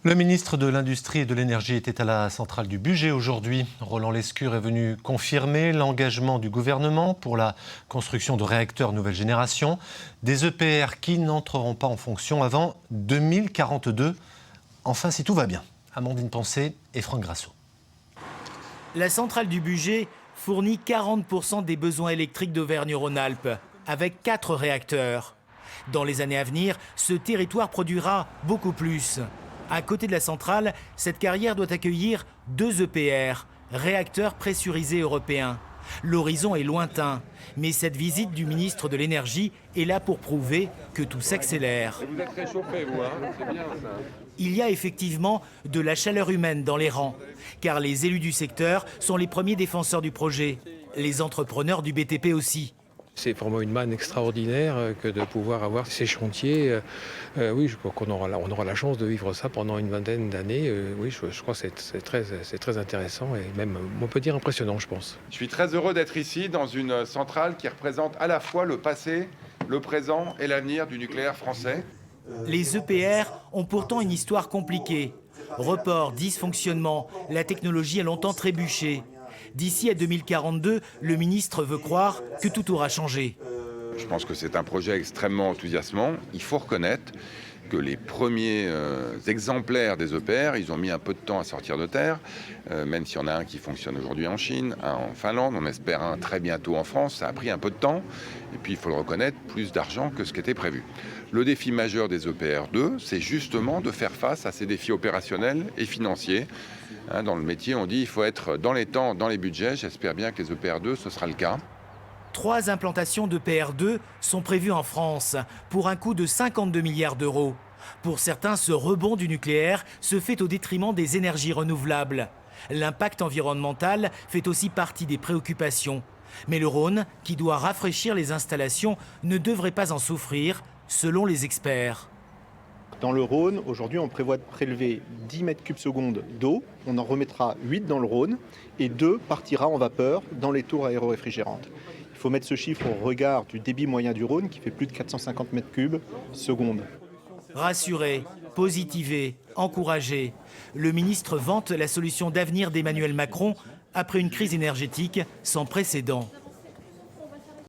Le ministre de l'Industrie et de l'Énergie était à la centrale du Bugey aujourd'hui. Roland Lescure est venu confirmer l'engagement du gouvernement pour la construction de réacteurs nouvelle génération, des EPR qui n'entreront pas en fonction avant 2042. Enfin, si tout va bien. Amandine Pensé et Franck Grasso. La centrale du Bugey fournit 40% des besoins électriques d'Auvergne-Rhône-Alpes, avec 4 réacteurs. Dans les années à venir, ce territoire produira beaucoup plus. À côté de la centrale, cette carrière doit accueillir 2 EPR, réacteurs pressurisés européens. L'horizon est lointain, mais cette visite du ministre de l'Énergie est là pour prouver que tout s'accélère. Vous êtes réchauffé, vous, hein ? C'est bien ça. Il y a effectivement de la chaleur humaine dans les rangs, car les élus du secteur sont les premiers défenseurs du projet, les entrepreneurs du BTP aussi. C'est vraiment une manne extraordinaire que de pouvoir avoir ces chantiers. Oui, je crois qu'on aura la chance de vivre ça pendant une vingtaine d'années. Oui, je crois que c'est très intéressant et même, on peut dire, impressionnant, je pense. Je suis très heureux d'être ici dans une centrale qui représente à la fois le passé, le présent et l'avenir du nucléaire français. Les EPR ont pourtant une histoire compliquée. Report, dysfonctionnement, la technologie a longtemps trébuché. D'ici à 2042, le ministre veut croire que tout aura changé. Je pense que c'est un projet extrêmement enthousiasmant. Il faut reconnaître que les premiers exemplaires des EPR, ils ont mis un peu de temps à sortir de terre, même s'il y en a un qui fonctionne aujourd'hui en Chine, un en Finlande, on espère un très bientôt en France. Ça a pris un peu de temps, et puis il faut le reconnaître, plus d'argent que ce qui était prévu. Le défi majeur des EPR2, c'est justement de faire face à ces défis opérationnels et financiers. Dans le métier, on dit qu'il faut être dans les temps, dans les budgets. J'espère bien que les EPR2, ce sera le cas. 3 implantations d'EPR2 sont prévues en France pour un coût de 52 milliards d'euros. Pour certains, ce rebond du nucléaire se fait au détriment des énergies renouvelables. L'impact environnemental fait aussi partie des préoccupations. Mais le Rhône, qui doit rafraîchir les installations, ne devrait pas en souffrir, selon les experts. Dans le Rhône, aujourd'hui, on prévoit de prélever 10 mètres cubes secondes d'eau. On en remettra 8 dans le Rhône et 2 partira en vapeur dans les tours aéroréfrigérantes. Il faut mettre ce chiffre au regard du débit moyen du Rhône qui fait plus de 450 mètres cubes secondes. Rassurer, positiver, encourager. Le ministre vante la solution d'avenir d'Emmanuel Macron après une crise énergétique sans précédent.